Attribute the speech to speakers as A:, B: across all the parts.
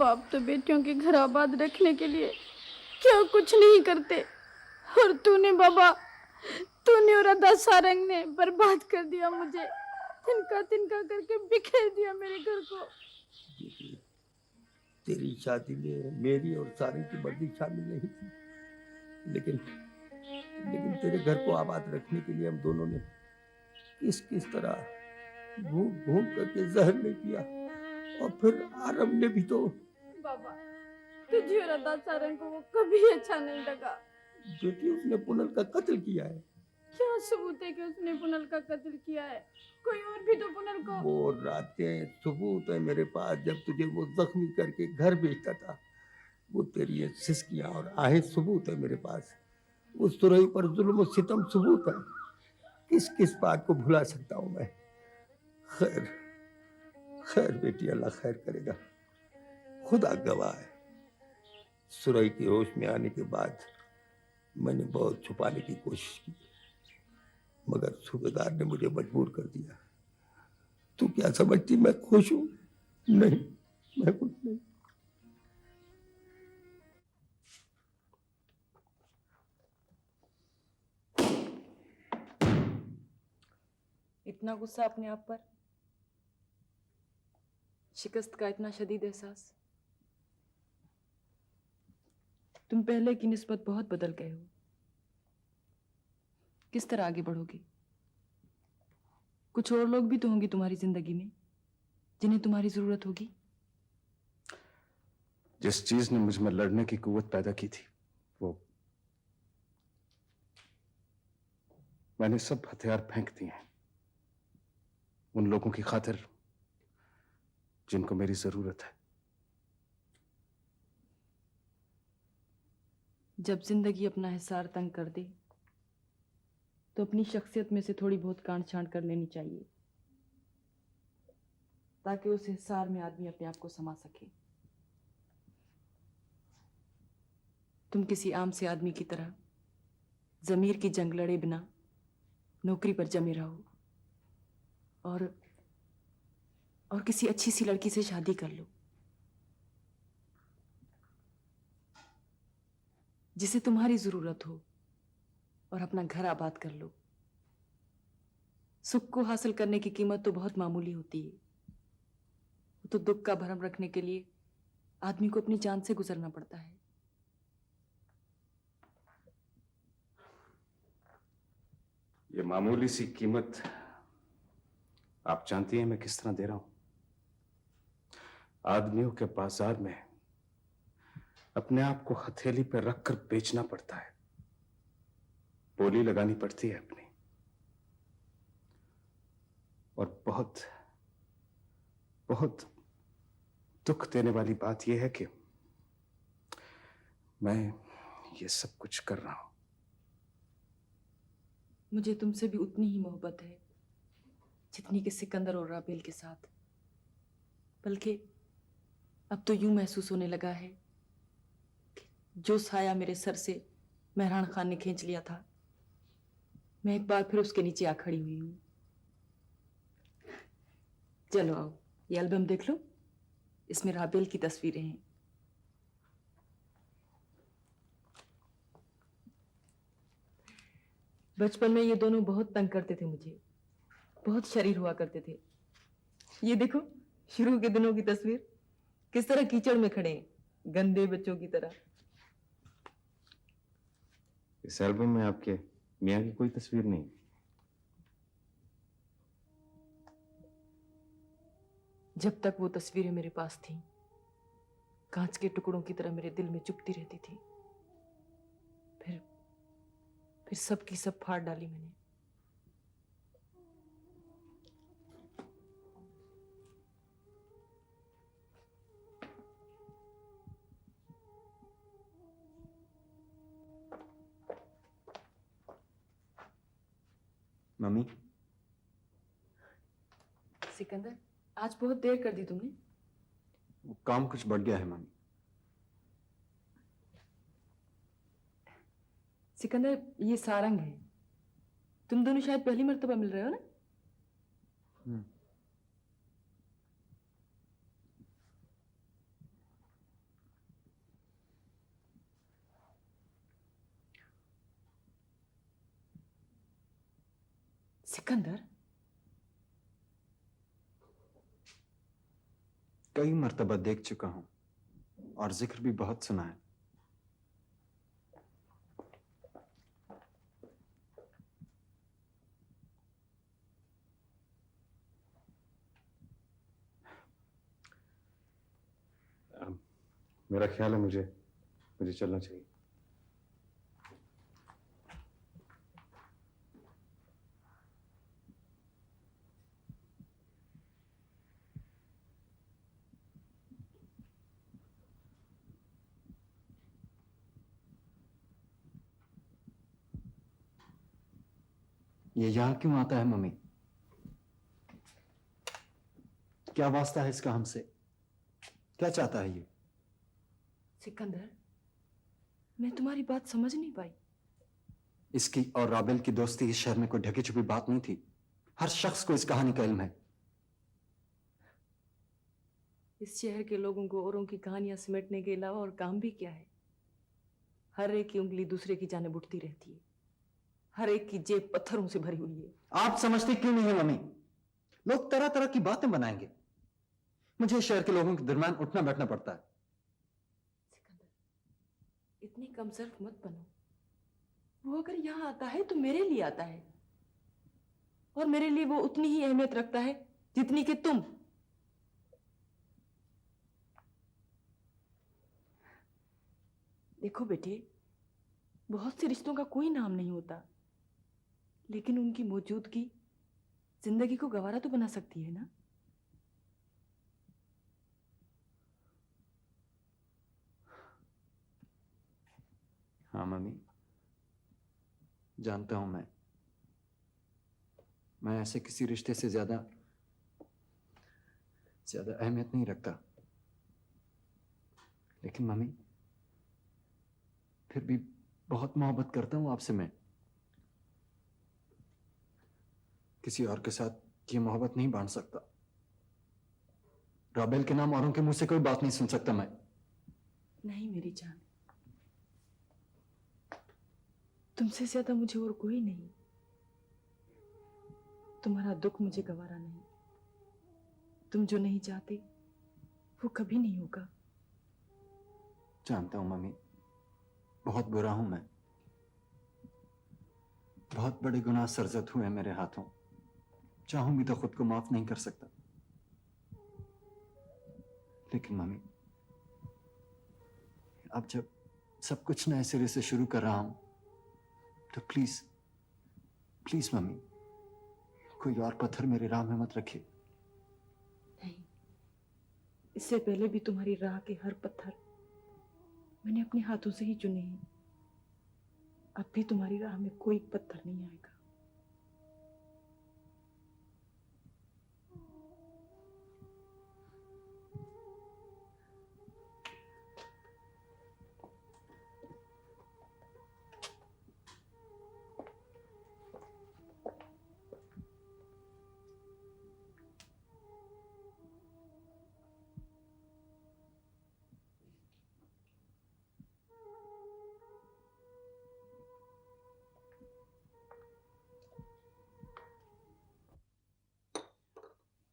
A: बाप तो बेटियों के घर आबाद रखने के लिए क्यों कुछ नहीं करते, और तूने और अदा सारंग ने बर्बाद कर दिया मुझे, तिनका तिनका करके बिखेर दिया मेरे घर को।
B: तेरी शादी में मेरी और सारंग की मर्जी शामिल नहीं थी, लेकिन तेरे घर को आबाद रखने के लिए हम दोनों ने किस किस तरह घूम घूम करके जहर नहीं पिया, और फिर आरम ने भी तो।
A: बाबा, तुझे और अदा सारंग को वो कभी अच्छा नहीं लगा।
B: बेटी, उसने पुनल का कत्ल किया है।
A: क्या सबूत है कि उसने पुनल का कत्ल किया है? कोई और भी तो पुनल को।
B: वो रातें सबूत है मेरे पास, जब तुझे वो जख्मी करके घर भेजता था। वो तेरी ये सिसकियां और आहें सबूत है मेरे पास। उस सुरई पर जुल्म और सितम सबूत है। किस किस बात को भुला सकता हूं मैं। खैर खैर बेटी, अल्लाह खैर करेगा। खुदा गवाह है, सुरई के होश में आने के बाद मैंने बहुत छुपाने की कोशिश की, मगर सूबेदार ने मुझे मजबूर कर दिया। तू क्या समझती मैं खुश हूं? नहीं, मैं कुछ नहीं।
C: इतना गुस्सा अपने आप पर, शिकस्त का इतना शदीद एहसास। तुम पहले की निस्बत बहुत बदल गए हो। किस तरह आगे बढ़ोगे? कुछ और लोग भी तो होंगे तुम्हारी जिंदगी में जिन्हें तुम्हारी जरूरत होगी।
D: जिस चीज ने मुझ में लड़ने की कुव्वत पैदा की थी, वो मैंने सब हथियार फेंक दिए हैं उन लोगों की खातिर जिनको मेरी जरूरत है।
C: जब जिंदगी अपना हिसार तंग कर दे तो अपनी शख्सियत में से थोड़ी बहुत कांट छांट कर लेनी चाहिए, ताकि उस हिसार में आदमी अपने आप को समा सके। तुम किसी आम से आदमी की तरह जमीर की जंग लड़े बिना नौकरी पर जमे रहो और किसी अच्छी सी लड़की से शादी कर लो जिसे तुम्हारी जरूरत हो, और अपना घर आबाद कर लो। सुख को हासिल करने की कीमत तो बहुत मामूली होती है, तो दुख का भरम रखने के लिए आदमी को अपनी जान से गुजरना पड़ता है।
D: ये मामूली सी कीमत आप जानती हैं मैं किस तरह दे रहा हूं। आदमियों के बाजार में अपने आप को हथेली पर रखकर बेचना पड़ता है, बोली लगानी पड़ती है अपनी। और बहुत बहुत दुख देने वाली बात यह है कि मैं ये सब कुछ कर रहा हूं।
C: मुझे तुमसे भी उतनी ही मोहब्बत है जितनी कि सिकंदर और राबेल के साथ, बल्कि अब तो यूं महसूस होने लगा है कि जो साया मेरे सर से मेहरान खान ने खींच लिया था, मैं एक बार फिर उसके नीचे आ खड़ी हुई हूं। चलो आओ, ये एल्बम देख लो, इसमें राबेल की तस्वीरें हैं। बचपन में ये दोनों बहुत तंग करते थे मुझे, बहुत शरीर हुआ करते थे। ये देखो शुरू के दिनों की तस्वीर, किस तरह कीचड़ में खड़े हैं, गंदे बच्चों की तरह।
D: इस एल्बम में आपके मियां की कोई तस्वीर नहीं?
C: जब तक वो तस्वीरें मेरे पास थीं, कांच के टुकड़ों की तरह मेरे दिल में चुभती रहती थी। फिर सब की सब फाड़ डाली मैंने।
E: मम्मी,
C: सिकंदर, आज बहुत देर कर दी तुमने।
E: वो काम कुछ बढ़ गया है मम्मी।
C: सिकंदर, ये सारंग है। तुम दोनों शायद पहली मर्तबा मिल रहे हो ना? सिकंदर,
E: कई मर्तबा देख चुका हूं और जिक्र भी बहुत सुना है।
D: मेरा ख्याल है मुझे मुझे चलना चाहिए।
E: ये यहां क्यों आता है मम्मी? क्या वास्ता है इसका हमसे? क्या चाहता है ये?
C: सिकंदर, मैं तुम्हारी बात समझ नहीं पाई।
E: इसकी और राबेल की दोस्ती इस शहर में कोई ढकी छुपी बात नहीं थी। हर शख्स को इस कहानी का इल्म है।
C: इस शहर के लोगों को औरों की कहानियां समेटने के अलावा और काम भी क्या है? हर एक की उंगली दूसरे की जानिब उठती रहती है। हर एक की जेब पत्थरों से भरी हुई है।
E: आप समझते क्यों नहीं है मम्मी? लोग तरह तरह की बातें बनाएंगे। मुझे इस शहर के लोगों के दरमियान उठना बैठना पड़ता है।
C: सिकंदर, इतनी कमजोर मत बनो। वो अगर यहां आता है तो मेरे लिए आता है, और मेरे लिए वो उतनी ही अहमियत रखता है जितनी कि तुम। देखो बेटे, बहुत से रिश्तों का कोई नाम नहीं होता, लेकिन उनकी मौजूदगी जिंदगी को गवारा तो बना सकती है ना।
E: हाँ मम्मी, जानता हूं मैं ऐसे किसी रिश्ते से ज्यादा अहमियत नहीं रखता। लेकिन मम्मी, फिर भी बहुत मोहब्बत करता हूं आपसे मैं। किसी और के साथ ये मोहब्बत नहीं बांट सकता। राबेल के नाम औरों के मुंह से कोई बात नहीं सुन सकता मैं।
C: नहीं मेरी जान, तुमसे ज्यादा मुझे और कोई नहीं। तुम्हारा दुख मुझे गवारा नहीं। तुम जो नहीं चाहते वो कभी नहीं होगा।
E: जानता हूं मम्मी, बहुत बुरा हूं मैं। बहुत बड़े गुनाह सरजद हुए मेरे हाथों। चाहूं भी तो खुद को माफ नहीं कर सकता। लेकिन मम्मी, अब जब सब कुछ नए सिरे से शुरू कर रहा हूं, तो प्लीज प्लीज मम्मी, कोई और पत्थर मेरी राह में मत रखिए।
C: नहीं, इससे पहले भी तुम्हारी राह के हर पत्थर मैंने अपने हाथों से ही चुने हैं। अब भी तुम्हारी राह में कोई पत्थर नहीं आएगा।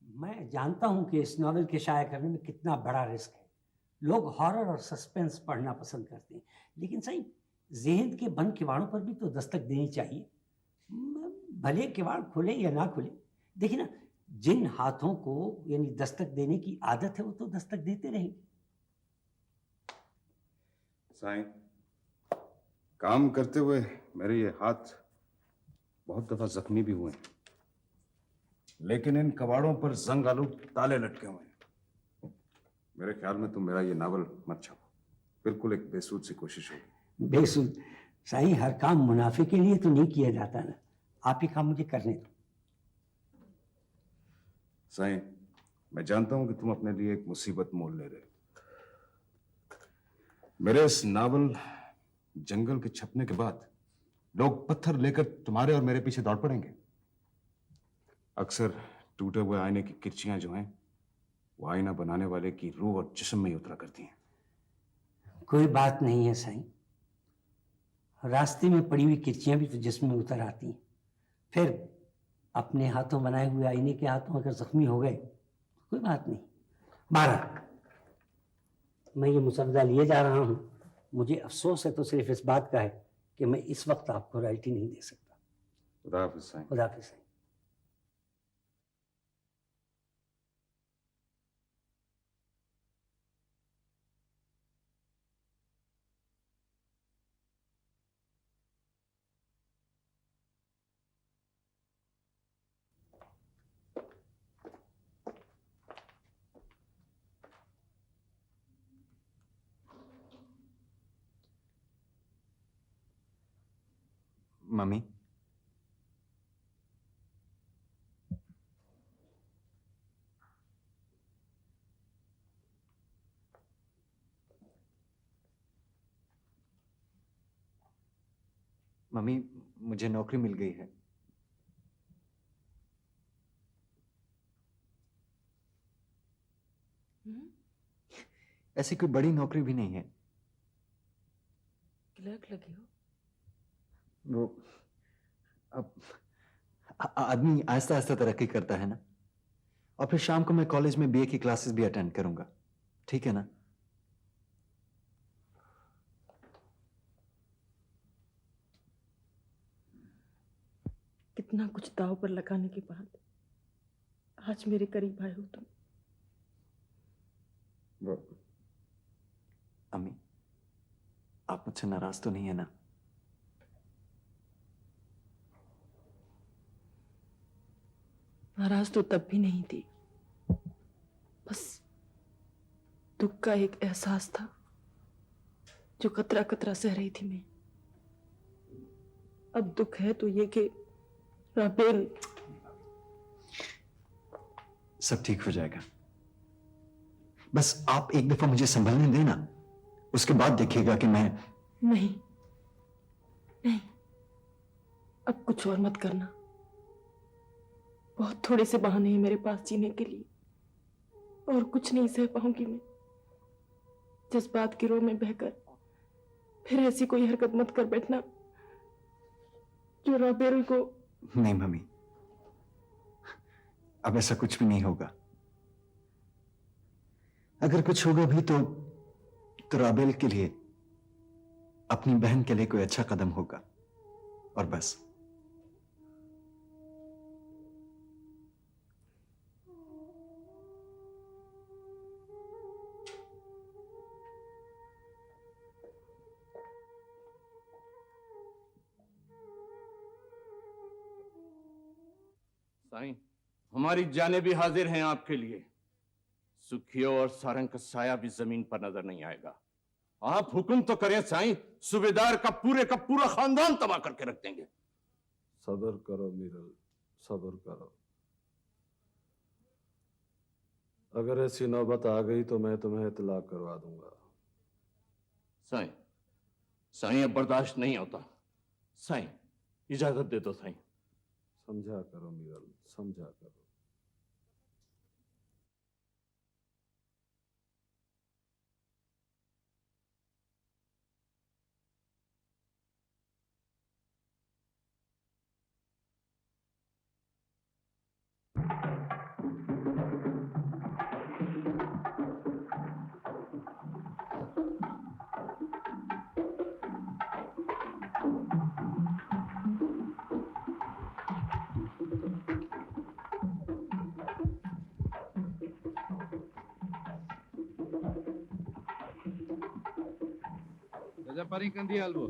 F: मैं जानता हूं कि इस नॉवेल के शाया करने में कितना बड़ा रिस्क है। लोग हॉरर और सस्पेंस पढ़ना पसंद करते हैं, लेकिन सही ज़हन के बंद किवाड़ों पर भी तो दस्तक देनी चाहिए। भले किवाड़ खुले या ना खुले, देखिए ना, जिन हाथों को यानी दस्तक देने की आदत है वो तो दस्तक देते रहेंगे।
D: साईं, काम करते हुए मेरे ये हाथ बहुत दफा जख्मी भी हुए हैं, लेकिन इन कबाड़ों पर जंग आलूद ताले लटके हुए हैं। मेरे ख्याल में तुम मेरा ये नावल मत छापो। बिल्कुल एक बेसूद सी कोशिश होगी।
F: बेसुध साईं, हर काम मुनाफे के लिए तो नहीं किया जाता ना। आप ये काम मुझे करने दो।
D: साईं, मैं जानता हूं कि तुम अपने लिए एक मुसीबत मोल ले रहे हो। मेरे इस नावल जंगल के छपने के बाद लोग पत्थर लेकर तुम्हारे और मेरे पीछे दौड़ पड़ेंगे। अक्सर टूटे हुए आईने की किरचियां जो हैं, वो आईना बनाने वाले की रूह और जिस्म में ही उतरा करती हैं।
F: कोई बात नहीं है साईं, रास्ते में पड़ी हुई किरचियां भी तो जिस्म में उतर आती हैं। फिर अपने हाथों बनाए हुए आईने के हाथों अगर जख्मी हो गए तो कोई बात नहीं। 12 मैं ये मुसवदा लिए जा रहा हूँ। मुझे अफसोस है तो सिर्फ इस बात का है कि मैं इस वक्त आपको रॉयल्टी नहीं दे सकता।
D: खुदा हाफिज साईं।
F: खुदा हाफिज़ साईं।
E: मम्मी, मम्मी, मुझे नौकरी मिल गई है। ऐसी कोई बड़ी नौकरी भी नहीं है।
C: क्लर्क लगे हो?
E: वो अब आदमी आहिस्ता आहिस्ता तरक्की करता है ना। और फिर शाम को मैं कॉलेज में बीए की क्लासेस भी अटेंड करूंगा, ठीक है ना?
C: कितना कुछ दांव पर लगाने के बाद आज मेरे करीब आए हो तुम।
E: वो अम्मी, आप मुझसे नाराज तो नहीं है ना?
C: नाराज तो तब भी नहीं थी, बस दुख का एक एहसास था जो कतरा कतरा सह रही थी मैं। अब दुख है तो ये कि राबेल।
E: सब ठीक हो जाएगा। बस आप एक दफा मुझे संभलने देना, उसके बाद देखिएगा कि मैं।
C: नहीं नहीं, अब कुछ और मत करना। बहुत थोड़े से बहाने हैं मेरे पास जीने के लिए, और कुछ नहीं सह पाऊंगी मैं। जज्बात की रो में बहकर फिर ऐसी कोई हरकत मत कर बैठना जो राबेल को।
E: नहीं मम्मी, अब ऐसा कुछ भी नहीं होगा। अगर कुछ होगा भी तो राबेल के लिए, अपनी बहन के लिए कोई अच्छा कदम होगा, और बस।
G: साईं, हमारी जानें भी हाजिर हैं आपके लिए। सुखियो और सारंग का साया भी जमीन पर नजर नहीं आएगा। आप हुक्म तो करें साईं, सूबेदार का पूरा खानदान तबाह करके रख देंगे।
H: सब्र करो मीरल, सब्र करो। अगर ऐसी नौबत आ गई तो मैं तुम्हें इतला करवा दूंगा।
G: साईं, साईं अब बर्दाश्त नहीं होता। साईं, इजाजत दे दो साईं।
H: समझा करो मीरल, समझा करो।
G: पारी कंदी आलू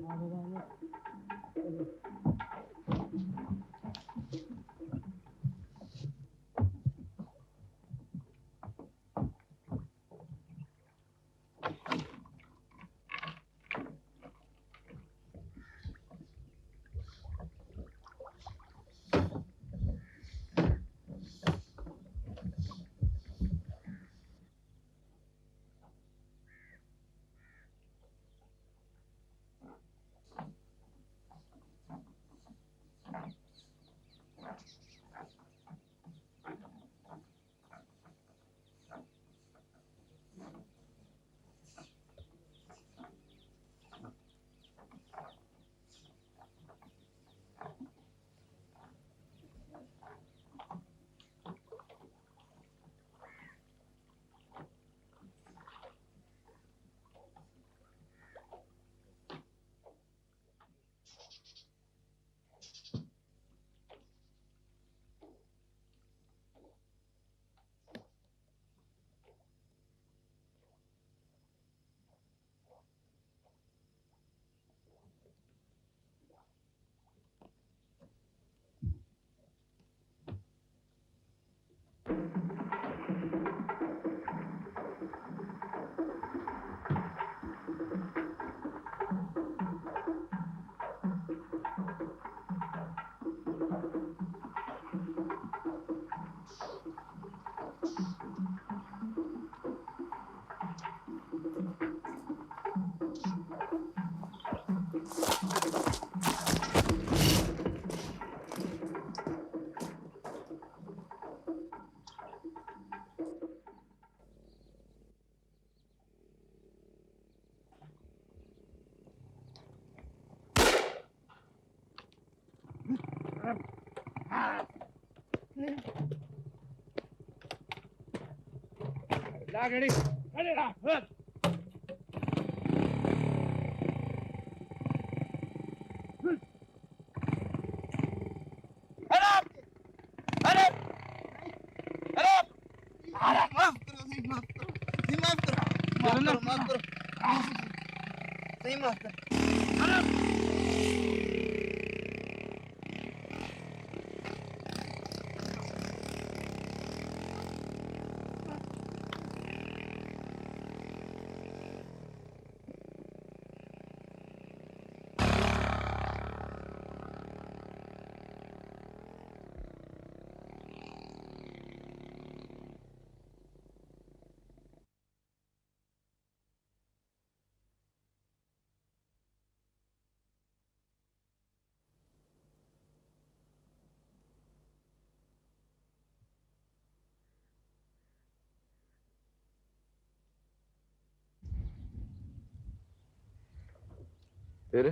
I: फिर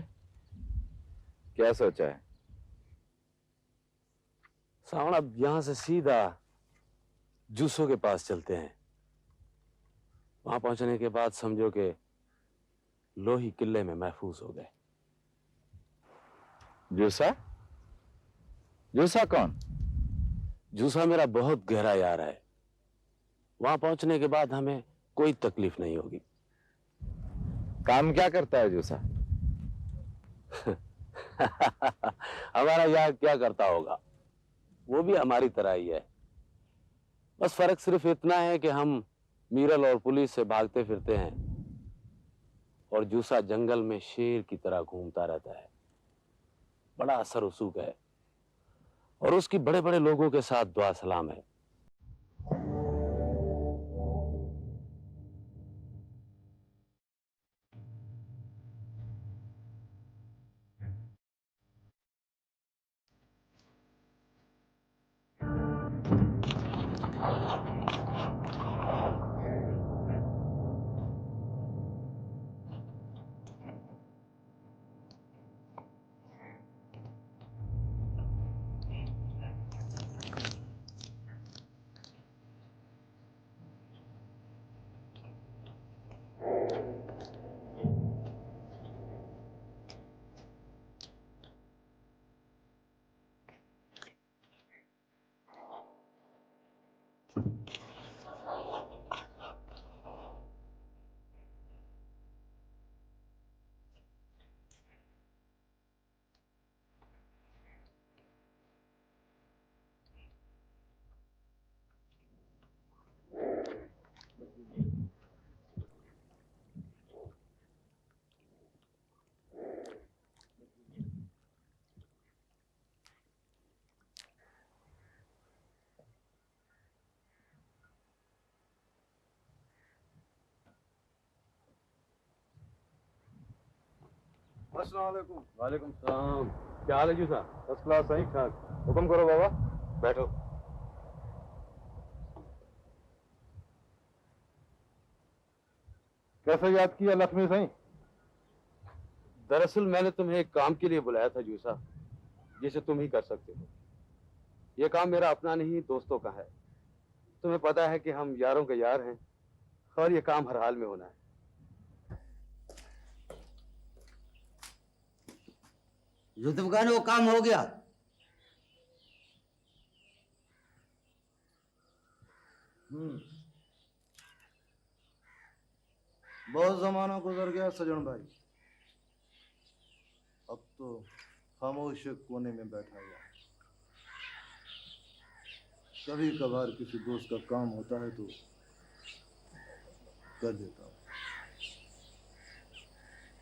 I: क्या सोचा है?
H: सावण, अब यहां से सीधा जूसों के पास चलते हैं। वहां पहुंचने के बाद समझो कि लोही किले में महफूज हो गए।
I: जूसा? जूसा कौन?
H: जूसा मेरा बहुत गहरा यार है। वहां पहुंचने के बाद हमें कोई तकलीफ नहीं होगी।
I: काम क्या करता है जूसा?
H: हमारा यार क्या करता होगा, वो भी हमारी तरह ही है। बस फर्क सिर्फ इतना है कि हम मीरल और पुलिस से भागते फिरते हैं और जूसा जंगल में शेर की तरह घूमता रहता है। बड़ा असर रसूख है और उसकी बड़े बड़े लोगों के साथ दुआ सलाम है। अस्सलामुअलैकुम। वालेकुम सलाम। क्या हाल है जूसा? फर्स्ट क्लास, सही ठाक। हुक्म करो बाबा, बैठो।
I: कैसे याद किया लक्ष्मी सही?
H: दरअसल मैंने तुम्हें एक काम के लिए बुलाया था जूसा, जिसे तुम ही कर सकते हो। यह काम मेरा अपना नहीं, दोस्तों का है। तुम्हें पता है कि हम यारों के यार हैं और यह काम हर हाल में होना है।
J: युद्धव खान, वो काम हो गया।
K: बहुत जमाना गुजर गया सजन भाई, अब तो खामोश कोने में बैठा हुआ। कभी कभार किसी दोस्त का काम होता है तो कर देता हूँ।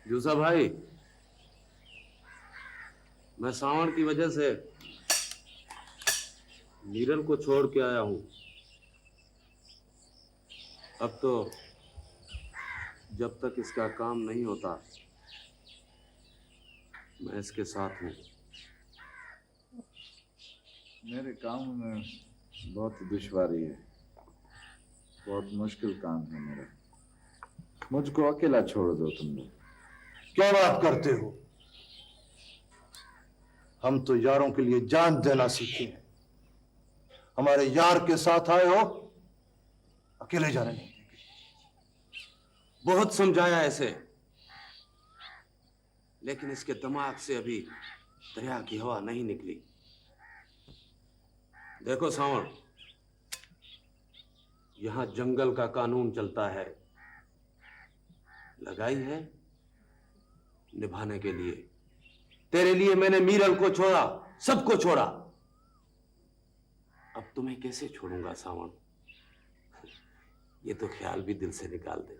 H: जूसा भाई, मैं सावण की वजह से मीरल को छोड़ के आया हूं। अब तो जब तक इसका काम नहीं होता मैं इसके साथ हूं।
K: मेरे काम में बहुत दुश्वारी है, बहुत मुश्किल काम है मेरा। मुझको अकेला छोड़ दो तुम लोग।
B: क्या बात करते हो?
L: हम तो यारों के लिए जान देना सीखे हैं। हमारे यार के साथ आए हो, अकेले जाने नहीं देंगे।
H: बहुत समझाया ऐसे, लेकिन इसके दिमाग से अभी दरिया की हवा नहीं निकली। देखो सावण, यहां जंगल का कानून चलता है। लगाई है निभाने के लिए। तेरे लिए मैंने मीरल को छोड़ा, सबको छोड़ा। अब तुम्हें कैसे छोड़ूंगा सावण? ये तो ख्याल भी दिल से निकाल दे।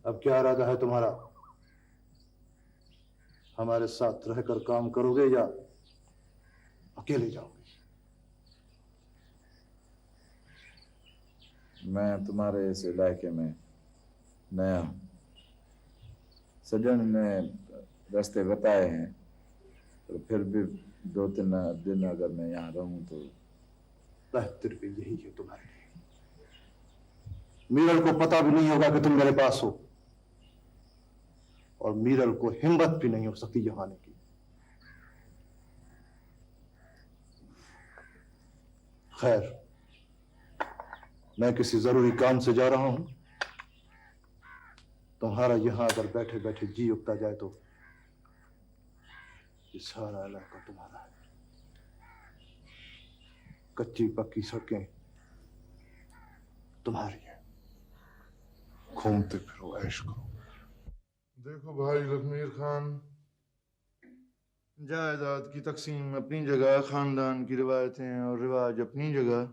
L: अब क्या इरादा है तुम्हारा? हमारे साथ रहकर काम करोगे या अकेले जाओगे?
K: मैं तुम्हारे इस इलाके में नया हूं। सज्जन ने रास्ते बताए हैं, तो फिर भी 2-3 दिन अगर मैं यहाँ रहूं तो
L: बेहतर भी यही है तुम्हारे लिए। मीरल को पता भी नहीं होगा कि तुम मेरे पास हो, और मीरल को हिम्मत भी नहीं हो सकती यहाँ आने की। खैर, मैं किसी जरूरी काम से जा रहा हूं। तुम्हारा यहां अगर बैठे बैठे जी उगता जाए तो ये सारा इलाका तुम्हारा है। कच्ची पक्की सड़कें तुम्हारी है। घूमते फिरो, ऐश करो।
I: देखो भाई लखमीर खान, जायदाद की तकसीम अपनी जगह, खानदान की रिवायतें और रिवाज अपनी जगह।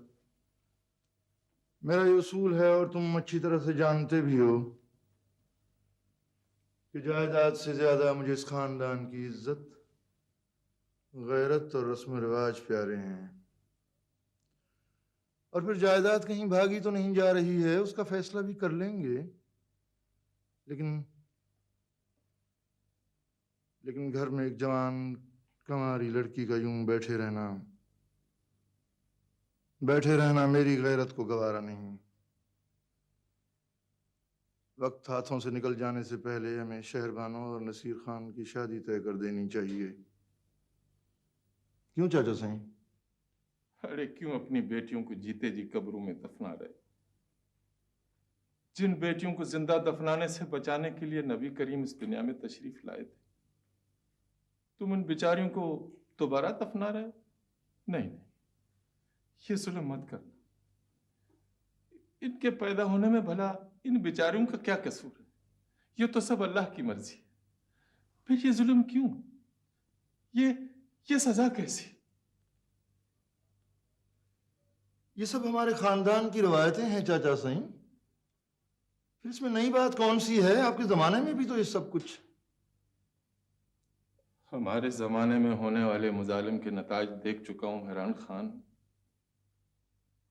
I: मेरा ये उसूल है, और तुम अच्छी तरह से जानते भी हो, कि जायदाद से ज्यादा मुझे इस खानदान की इज्जत, गैरत और रस्म रिवाज प्यारे हैं। और फिर जायदाद कहीं भागी तो नहीं जा रही है, उसका फैसला भी कर लेंगे। लेकिन घर में एक जवान कंवारी लड़की का यूं बैठे रहना मेरी गैरत को गवारा नहीं। वक्त हाथों से निकल जाने से पहले हमें शहरबानो और नसीर खान की शादी तय कर देनी चाहिए। क्यों चाचा साईं?
M: अरे क्यों अपनी बेटियों को जीते जी कब्रों में दफना रहे? जिन बेटियों को जिंदा दफनाने से बचाने के लिए नबी करीम इस दुनिया में तशरीफ लाए थे, तुम उन बेचारियों को दोबारा दफना रहे हो? नहीं, ये जुल्म मत करना। इनके पैदा होने में भला इन बेचारियों का क्या कसूर है? ये तो सब अल्लाह की मर्जी है। फिर ये जुल्म क्यों? ये सजा कैसी?
I: ये सब हमारे खानदान की रवायतें हैं चाचा साईं। फिर इसमें नई बात कौन सी है? आपके जमाने में भी तो ये सब कुछ।
M: हमारे जमाने में होने वाले मुजालिम के नताज देख चुका हूं हैरान खान,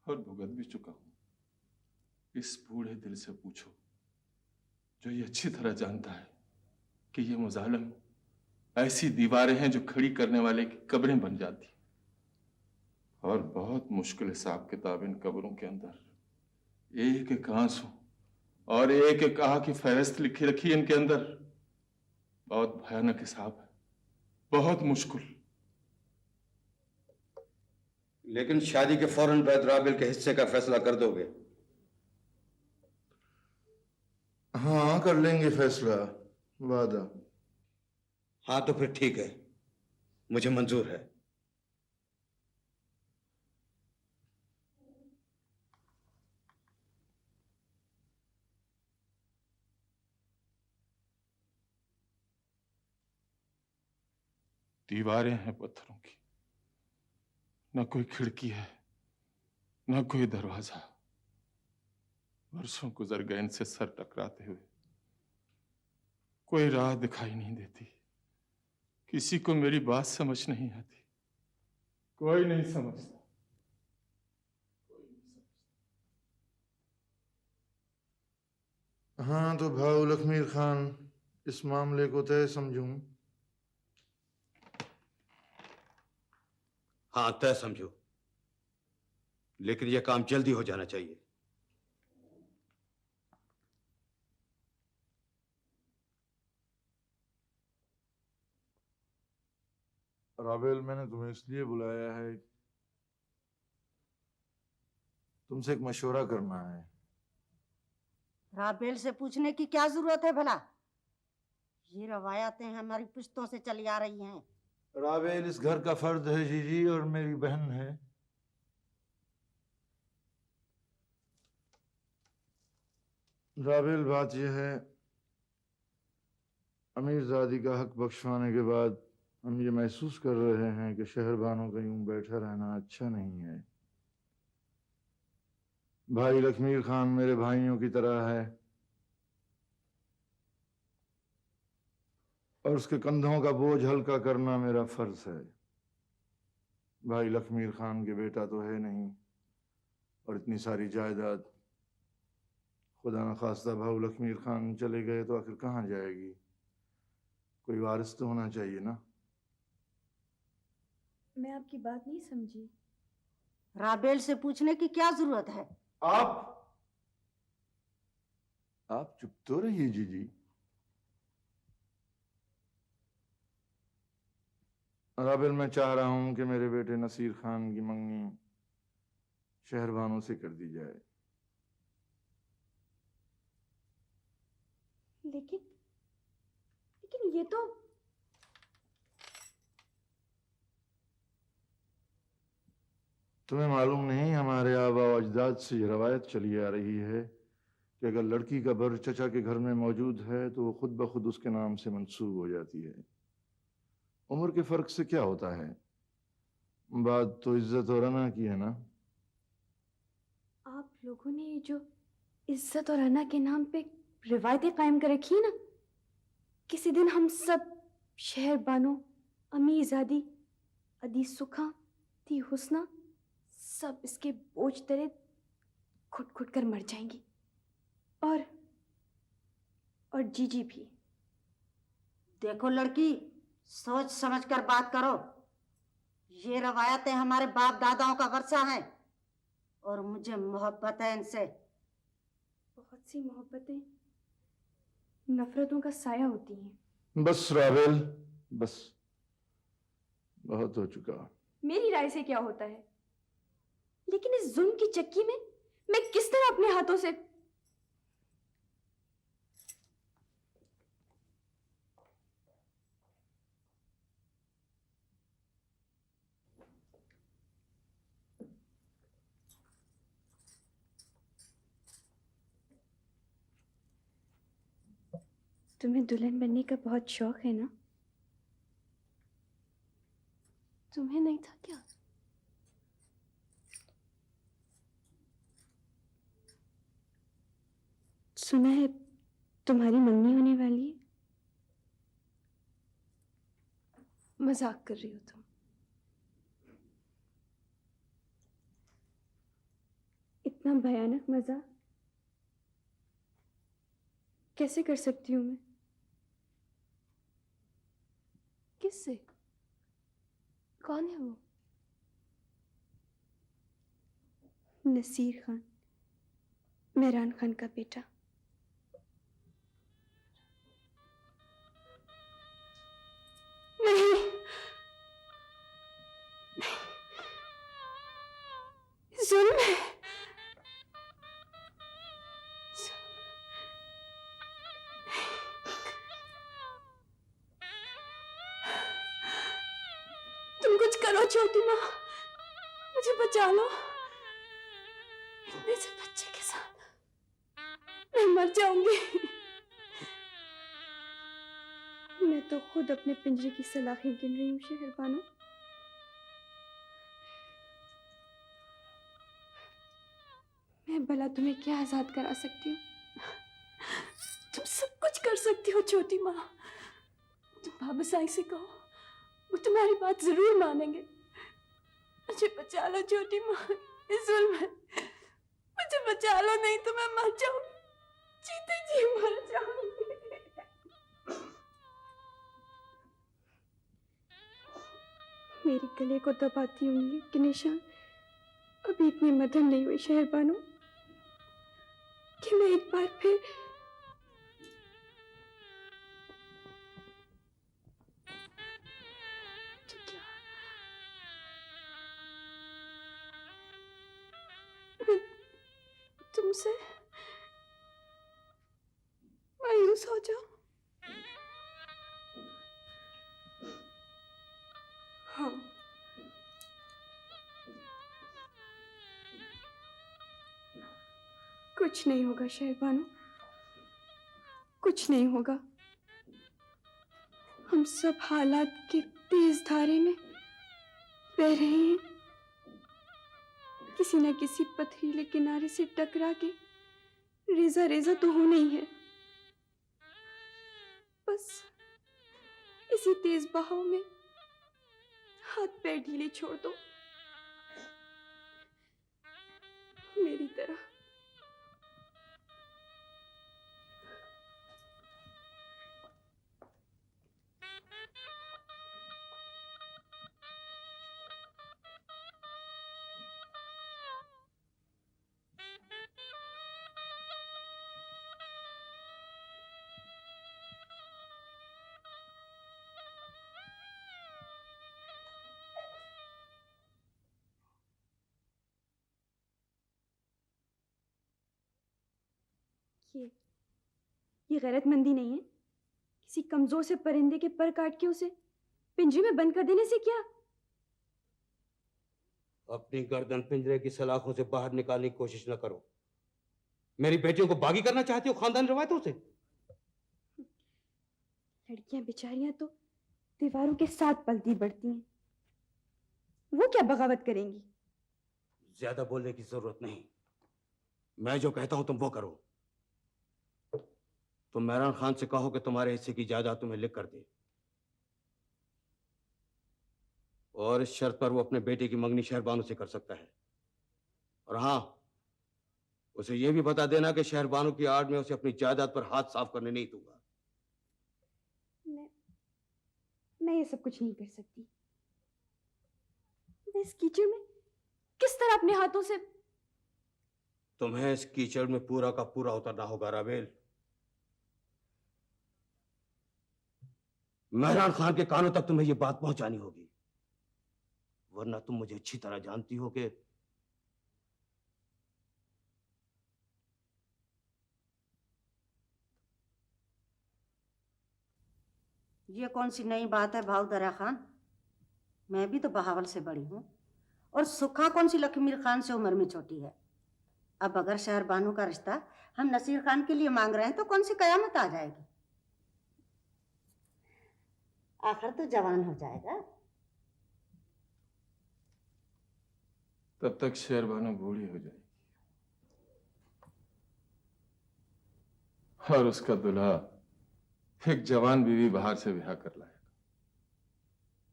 M: और भुगत भी चुका हूं। इस बूढ़े दिल से पूछो, जो ये अच्छी तरह जानता है कि ये मुजालिम ऐसी दीवारें हैं जो खड़ी करने वाले की कब्रें बन जाती, और बहुत मुश्किल हिसाब किताब इन कब्रों के अंदर। एक एक आंसू और एक एक आह की फहरिस्त लिखी रखी इनके अंदर। बहुत भयानक हिसाब है, बहुत मुश्किल।
J: लेकिन शादी के फौरन बाद राबिल के हिस्से का फैसला कर दोगे?
I: हाँ, कर लेंगे फैसला, वादा।
J: हाँ तो फिर ठीक है, मुझे मंजूर है।
M: दीवारें हैं पत्थरों की, न कोई खिड़की है, न कोई दरवाजा। वर्षों गुजर गए इनसे सर टकराते हुए, कोई राह दिखाई नहीं देती। किसी को मेरी बात समझ नहीं आती, कोई नहीं समझता।
I: हाँ तो भाऊ लखमीर खान, इस मामले को तय समझूं?
J: हाँ तय समझो, लेकिन यह काम जल्दी हो जाना चाहिए।
L: राबेल, मैंने तुम्हें इसलिए बुलाया है, तुमसे एक मशवरा करना है।
N: राबेल से पूछने की क्या जरूरत है भला? ये रवायतें हमारी पुश्तों से चली आ रही हैं।
L: राबेल इस घर का फर्द है जीजी, और मेरी बहन है। राबेल, बात यह है, अमीरजादी का हक बख्शवाने के बाद हम ये महसूस कर रहे हैं कि शहरबानों का यूं बैठा रहना अच्छा नहीं है। भाई लखमीर खान मेरे भाइयों की तरह है, और उसके कंधों का बोझ हल्का करना मेरा फर्ज है। भाई लखमीर खान के बेटा तो है नहीं, और इतनी सारी जायदाद, खुदा न खास्ता भाऊ लखमीर खान चले गए तो आखिर कहाँ जाएगी? कोई वारिस तो होना चाहिए ना।
A: मैं आपकी बात नहीं समझी।
N: राबेल से पूछने की क्या जरूरत है?
L: आप चुप तो रहिए जीजी। राबेल, मैं चाह रहा हूं कि मेरे बेटे नसीर खान की मंगनी शहरबानों से कर दी जाए।
A: लेकिन लेकिन ये तो
L: तुम्हें मालूम नहीं, हमारे आबा व अजदाद से ये रवायत चली आ रही है कि अगर लड़की का बर चचा के घर में मौजूद है तो वो खुद ब खुद उसके नाम से मंसूब हो जाती है। उम्र के फर्क से क्या होता है, बात तो इज्जत और अना की है ना।
A: आप लोगों ने ये जो इज्जत और अना के नाम पे रिवायतें कायम कर रखी है ना, किसी दिन हम सब शहर बानो, अमीरजादी, अदी सुखा, दी हुस्ना, सब इसके बोझ तले घुट घुट कर मर जाएंगी। और जीजी भी।
N: देखो लड़की, सोच समझ कर बात करो। ये रवायतें हमारे बाप दादाओं का वर्षा है, और मुझे मोहब्बत है इनसे।
A: बहुत सी मोहब्बतें नफरतों का साया होती हैं।
L: बस राबेल, बस बहुत हो चुका।
A: मेरी राय से क्या होता है, लेकिन इस जुल्म की चक्की में मैं किस तरह अपने हाथों से तुम्हें दुल्हन बनने का बहुत शौक है ना? तुम्हें नहीं था क्या? सुना है तुम्हारी मंगनी होने वाली है। मजाक कर रही हो तुम? इतना भयानक मजाक कैसे कर सकती हूँ मैं? किससे? कौन है वो? नसीर खान, मेहरान खान का बेटा। नहीं, जुल्म है। तुम कुछ करो छोटी माँ, मुझे बचा लो। इतने से बच्चे के साथ मैं मर जाऊंगी। मैं तो खुद अपने पिंजरे की सलाखें गिन रही हूँ शहरबानो। मैं भला तुम्हें क्या आजाद करा सकती हूँ? तुम सब कुछ कर सकती हो छोटी माँ। तुम बाबा साईं से कहो, वो तुम्हारी बात जरूर मानेंगे। मुझे बचा लो छोटी माँ, ये जुल्म है। मुझे बचा लो, नहीं तो मैं मर जाऊंगी, जीते जी मर जाऊंगी। मेरे गले को दबाती उंगली के निशान अभी इतने मधुर नहीं हुए शहरबानो कि मैं एक बार फिर तो क्या हमसे मायूस हो जाओ। हाँ, कुछ नहीं होगा शहरबानो, कुछ नहीं होगा। हम सब हालात के तेज धारे में बह रहे हैं। किसी न किसी पथरीले किनारे से टकरा के रेजा रेजा तो होना ही है। बस इसी तेज बहाव में हाथ पैर ढीले छोड़ दो, मेरी तरह। ये गैरतमंदी नहीं है। किसी कमजोर से परिंदे के पर काट के उसे पिंजरे में बंद कर देने से क्या?
J: अपनी गर्दन पिंजरे की सलाखों से बाहर निकालने की कोशिश न करो। मेरी बेटियों को बागी करना चाहती हो खानदान रवायतों से?
A: लड़कियां बेचारियां तो दीवारों के साथ पलती बढ़ती हैं, वो क्या बगावत करेंगी?
J: ज्यादा बोलने की जरूरत नहीं। मैं जो कहता हूं तुम वो करो। तुम मेहरान खान से कहो कि तुम्हारे हिस्से की जायदाद तुम्हें लिख कर दे, और इस शर्त पर वो अपने बेटे की मंगनी शहरबानो से कर सकता है। और हाँ, उसे यह भी बता देना कि शहरबानो की आड़ में उसे अपनी जायदाद पर हाथ साफ करने नहीं दूंगा।
A: मैं ये सब कुछ नहीं कर सकती। मैं इस कीचड़ में किस तरह अपने हाथों से?
J: तुम्हें इस कीचड़ में पूरा का पूरा उतरना होगा राबेल। मेहरान खान के कानों तक तुम्हें यह बात पहुंचानी होगी, वरना तुम मुझे अच्छी तरह जानती हो कि
N: ये कौन सी नई बात है भाव दरा खान? मैं भी तो बहावल से बड़ी हूँ, और सुखा कौन सी लखमीर खान से उम्र में छोटी है। अब अगर शहरबानो का रिश्ता हम नसीर खान के लिए मांग रहे हैं तो कौन सी कयामत आ जाएगी? आखिर तो जवान हो जाएगा।
M: तब तक शहरबानो बूढ़ी हो जाएगी और उसका दूल्हा एक जवान बीवी बाहर से ब्याह कर लाएगा।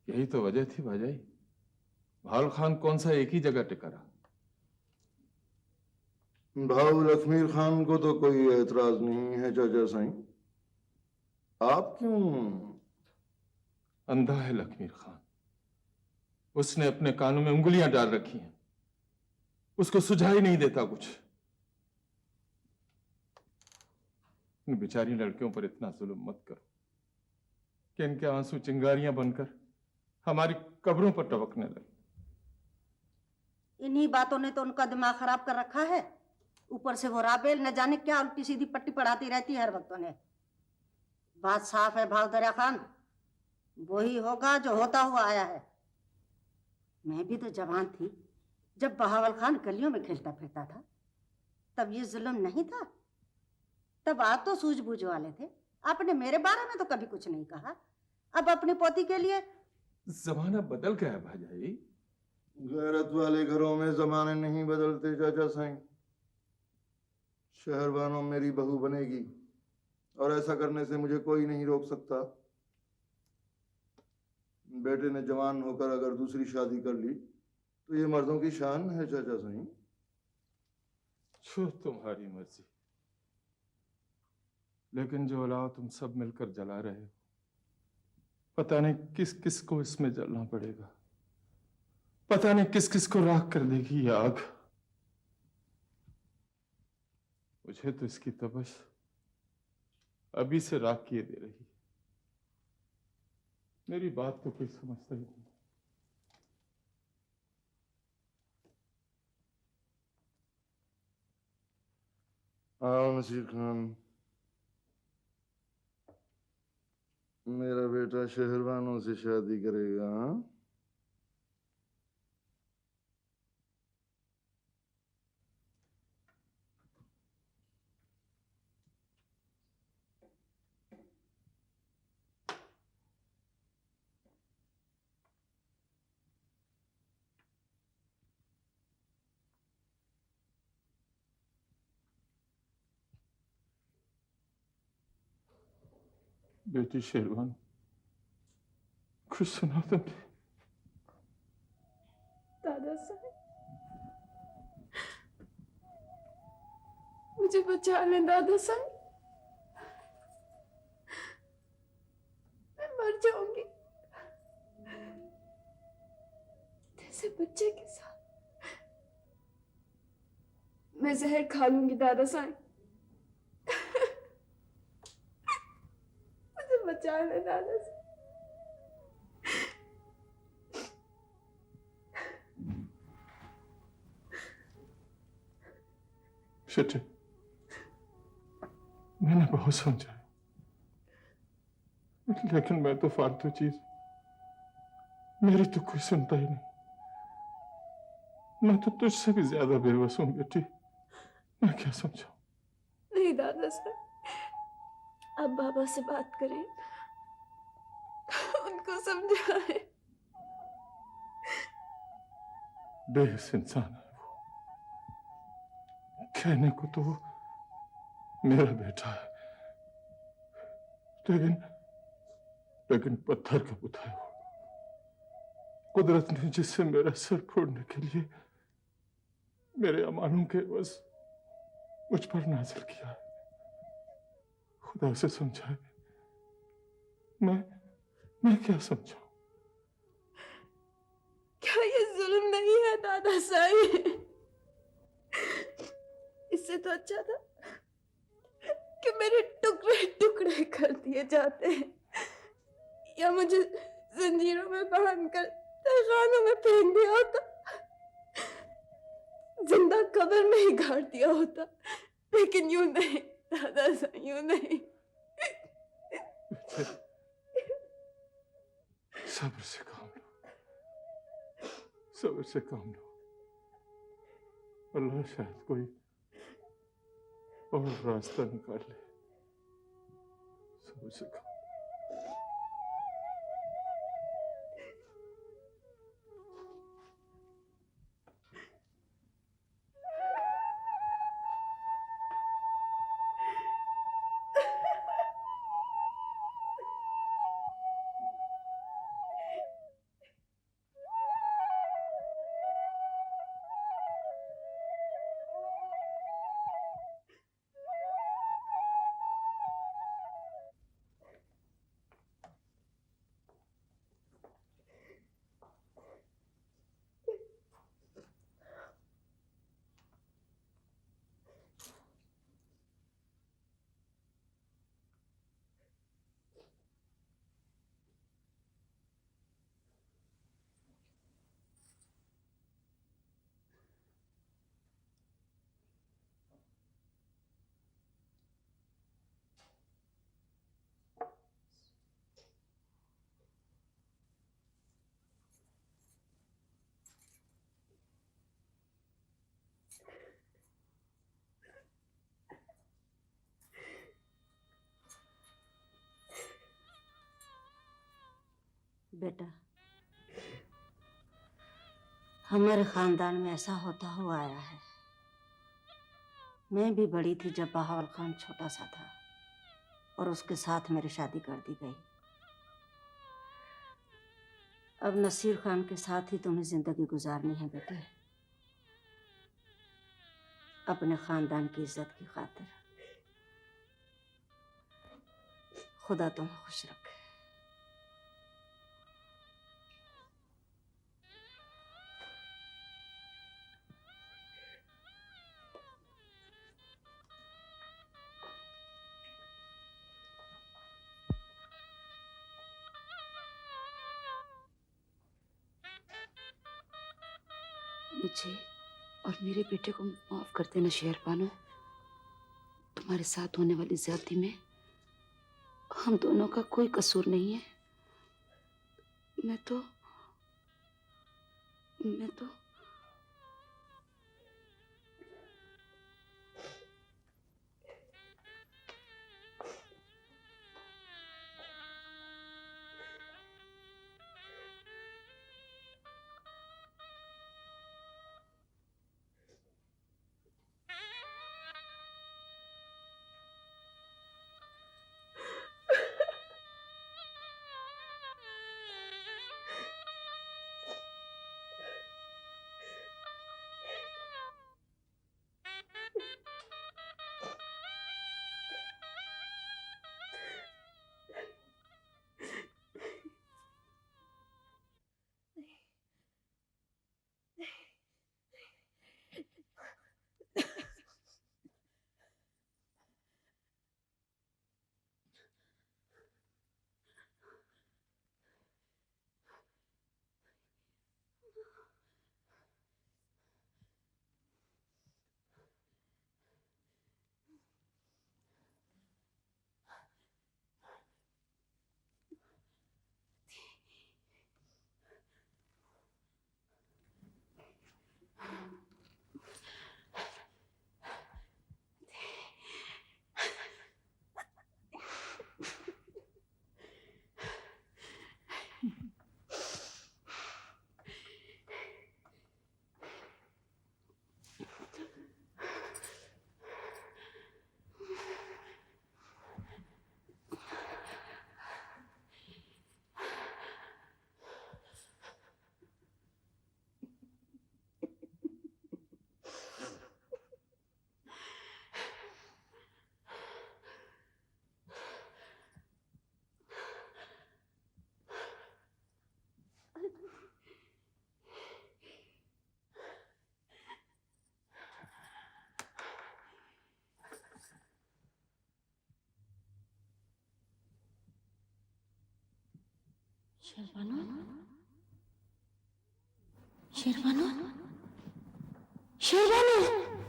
M: यही तो वजह थी भाजाई, भाल खान कौन सा एक ही जगह टिका रहा।
L: भाऊ लखमीर खान को तो कोई एतराज नहीं है चाचा साईं। आप क्यों?
M: अंधा है लखमीर खान, उसने अपने कानों में उंगलियां डाल रखी हैं, उसको सुझाई नहीं देता कुछ। इन बेचारी लड़कियों पर इतना जुल्म मत करो कि इनके आंसू चिंगारियां बनकर हमारी कब्रों पर टपकने लगे।
N: इन्हीं बातों ने तो उनका दिमाग खराब कर रखा है। ऊपर से वो राबेल न जाने क्या उल्टी सीधी पट्टी पढ़ाती रहती है हर वक्त उन्हें। बात साफ है भाव दरिया खान, वही होगा जो होता हुआ आया है। मैं भी तो जवान थी जब बहावल खान गलियों में खेलता फिरता था, तब ये जुल्म नहीं था। तब आप तो सूझबूझ वाले थे, आपने मेरे बारे में तो कभी कुछ नहीं कहा। अब अपनी पोती के लिए
M: जमाना बदल गया है भाजाई।
L: गैरत वाले घरों में जमाने नहीं बदलते चाचा साईं। शहरबानो मेरी बहू बनेगी और ऐसा करने से मुझे कोई नहीं रोक सकता। बेटे ने जवान होकर अगर दूसरी शादी कर ली तो ये मर्दों की शान है चाचा साईं।
M: जो तुम्हारी मर्जी, लेकिन जो अलाव तुम सब मिलकर जला रहे हो, पता नहीं किस किस को इसमें जलना पड़ेगा। पता नहीं किस किस को राख कर देगी ये आग। मुझे तो इसकी तपश अभी से राख किए दे रही है। मेरी बात तो कोई समझता ही नहीं।
L: आओ नसीर खान, मेरा बेटा शहरबानों से शादी करेगा? हाँ?
M: बेटी शेरवान, कुछ सुना तुमने?
A: दादा साहब, मुझे बचा लें दादा साहब, मैं मर जाऊंगी जैसे बच्चे के साथ। मैं जहर खा लूंगी दादा साहब, मुझे बचा लें दादा साहब।
M: बेटे, मैंने बहुत समझा, लेकिन मैं तो फालतू चीज, मेरी तो कोई सुनता ही नहीं। मैं तो तुझसे भी ज्यादा बेबस हूं बेटी, मैं क्या समझाऊं?
A: नहीं दादा साहब, आप बाबा से बात करें, उनको समझाएं।
M: बेहस इंसान है वो, कहने को तो वो मेरा बेटा है, लेकिन पत्थर का पुता है वो। कुदरत ने जिससे मेरा सर फोड़ने के लिए मेरे अमानों के बस मुझ पर नाजिल किया है। खुदा से समझाए, मैं क्या समझाऊं?
A: क्या ये जुल्म नहीं है दादा साहब? इससे तो अच्छा था कि मेरे टुकड़े टुकड़े कर दिए जाते हैं, या मुझे जंजीरों में बांधकर तहखानों में फेंक दिया होता, जिंदा कब्र में ही गाड़ दिया होता। लेकिन यूं नहीं दादा साहब, यूं नहीं।
M: सब्र से काम लो, सब्र से काम लो। अल्लाह शायद कोई और रास्ता निकाल ले। सब्र से काम।
N: बेटा, हमारे खानदान में ऐसा होता हुआ आया है। मैं भी बड़ी थी जब बहावल खान छोटा सा था और उसके साथ मेरी शादी कर दी गई। अब नसीर खान के साथ ही तुम्हें जिंदगी गुजारनी है बेटे, अपने खानदान की इज्जत की खातिर। खुदा तुम्हें खुश रखे।
O: मुझे और मेरे बेटे को माफ कर देना शेरबानो।
A: तुम्हारे साथ होने वाली ज्यादती में हम दोनों का कोई कसूर नहीं है। मैं तो शेरबानो, शेरबानो, शेरबानो।